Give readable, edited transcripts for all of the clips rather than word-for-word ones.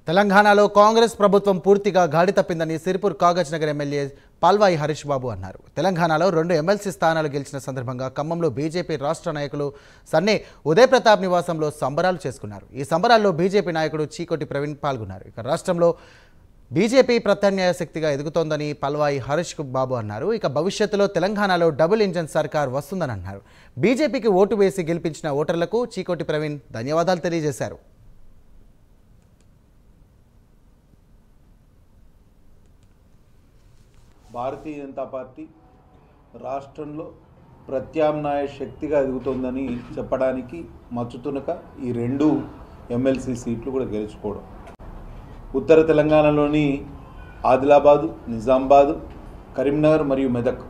తెలంగాణలో కాంగ్రెస్ ప్రభుత్వం పూర్తిగా గాడి తప్పిందని సిరిపూర్ కాగజ్ నగర్ ఎమ్మెల్యే పాల్వాయి హరీష్ బాబు అన్నారు. తెలంగాణలో 2 ఎమ్మెల్సీ స్థానాలు గెలిచిన సందర్భంగా ఖమ్మంలో బీజేపీ రాష్ట్ర నాయకులు సన్నే ఉదయ్ ప్రతాప్ నివాసంలో సంబరాలు చేసుకున్నారు. ఈ సంబరాల్లో బీజేపీ నాయకుడు చీకోటి ప్రవీణ్ పాల్గొన్నారు. ఇక రాష్ట్రంలో బీజేపీ ప్రత్యామ్నాయ శక్తిగా ఎదుగుతోందని పాల్వాయి హరీష్ బాబు అన్నారు. ఇక భవిష్యత్తులో తెలంగాణలో డబుల్ ఇంజన్ సర్కార్ వస్తుందని అన్నారు. బీజేపీకి ఓటు వేసి గెలిపించిన ఓటర్లకు చీకోటి ప్రవీణ్ ధన్యవాదాలు తెలియజేశారు. భారతీయ జనతా పార్టీ రాష్ట్రంలో ప్రత్యామ్నాయ శక్తిగా ఎదుగుతోందని చెప్పడానికి మచ్చుతునక ఈ 2 ఎమ్మెల్సీ సీట్లు కూడా గెలుచుకోవడం. ఉత్తర తెలంగాణలోని ఆదిలాబాదు, నిజామాబాదు, కరీంనగర్ మరియు మెదక్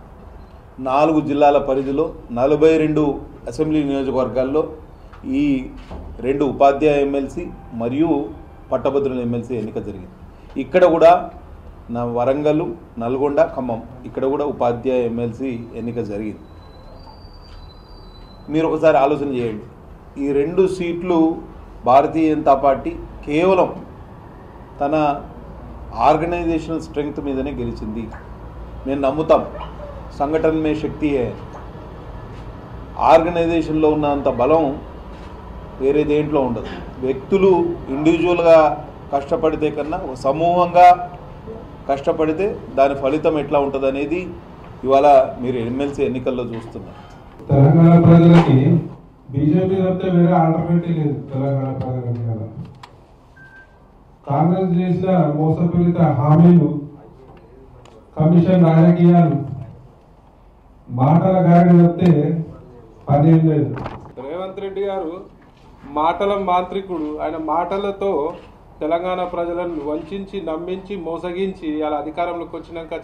4 జిల్లాల పరిధిలో 42 అసెంబ్లీ నియోజకవర్గాల్లో ఈ 2 ఉపాధ్యాయ ఎమ్మెల్సీ మరియు పట్టభద్రుల ఎమ్మెల్సీ ఎన్నిక జరిగింది. ఇక్కడ కూడా వరంగల్, నల్గొండ, ఖమ్మం ఇక్కడ కూడా ఉపాధ్యాయ ఎమ్మెల్సీ ఎన్నిక జరిగింది. మీరు ఒకసారి ఆలోచన చేయండి, ఈ 2 సీట్లు భారతీయ జనతా పార్టీ కేవలం తన ఆర్గనైజేషనల్ స్ట్రెంగ్త్ మీదనే గెలిచింది. నేను నమ్ముతాం సంఘటన మే శక్తి ఆర్గనైజేషన్లో ఉన్నంత బలం వేరే దేంట్లో ఉండదు. వ్యక్తులు ఇండివిజువల్గా కష్టపడితే కన్నా ఒక సమూహంగా కష్టపడితే దాని ఫలితం ఎట్లా ఉంటుంది అనేది ఇవాళ మీరు ఎమ్మెల్సీ ఎన్నికల్లో చూస్తున్నారు. తెలంగాణ ప్రజలకి బీజేపీ తప్పితే వేరే ఆల్టర్నేటివ్ లేదు. తెలంగాణ ప్రజలకి కదా కాంగ్రెస్ చేసిన మోసపూరిత హామీలు, కమిషన్ రాజకీయాలు, మాటల గాడి తప్పితే పని ఏం లేదు. రేవంత్ రెడ్డి గారు మాటల మాంత్రికుడు. ఆయన మాటలతో తెలంగాణ ప్రజలను వంచి నమ్మించి మోసగించి అలా అధికారంలోకి వచ్చినాక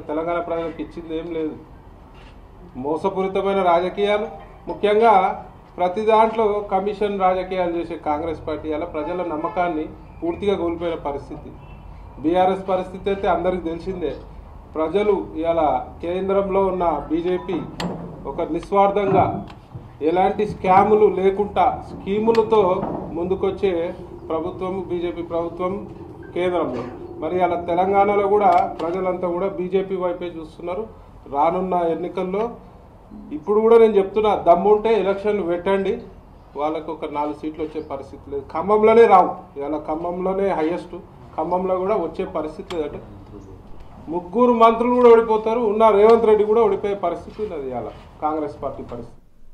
తెలంగాణ ప్రజలకు ఇచ్చింది ఏం లేదు. మోసపూరితమైన రాజకీయాలు, ముఖ్యంగా ప్రతి దాంట్లో కమిషన్ రాజకీయాలు చేసే కాంగ్రెస్ పార్టీ అలా ప్రజల నమ్మకాన్ని పూర్తిగా కోల్పోయిన పరిస్థితి. బీఆర్ఎస్ పరిస్థితి అయితే అందరికీ తెలిసిందే. ప్రజలు ఇలా కేంద్రంలో ఉన్న బీజేపీ ఒక నిస్వార్థంగా ఎలాంటి స్కాములు లేకుండా స్కీములతో ముందుకొచ్చే ప్రభుత్వం బీజేపీ ప్రభుత్వం కేంద్రంలో. మరి అలా తెలంగాణలో కూడా ప్రజలంతా కూడా బీజేపీ వైపే చూస్తున్నారు. రానున్న ఎన్నికల్లో ఇప్పుడు కూడా నేను చెప్తున్నా, దమ్ముంటే ఎలక్షన్లు పెట్టండి, వాళ్ళకు ఒక 4 సీట్లు వచ్చే పరిస్థితి లేదు. ఖమ్మంలోనే రావు, ఇలా ఖమ్మంలోనే హైయెస్ట్, ఖమ్మంలో కూడా వచ్చే పరిస్థితి లేదంటే 3 మంత్రులు కూడా ఓడిపోతారు. ఉన్న రేవంత్ రెడ్డి కూడా ఓడిపోయే పరిస్థితి ఉన్నది ఇలా కాంగ్రెస్ పార్టీ పరిస్థితి.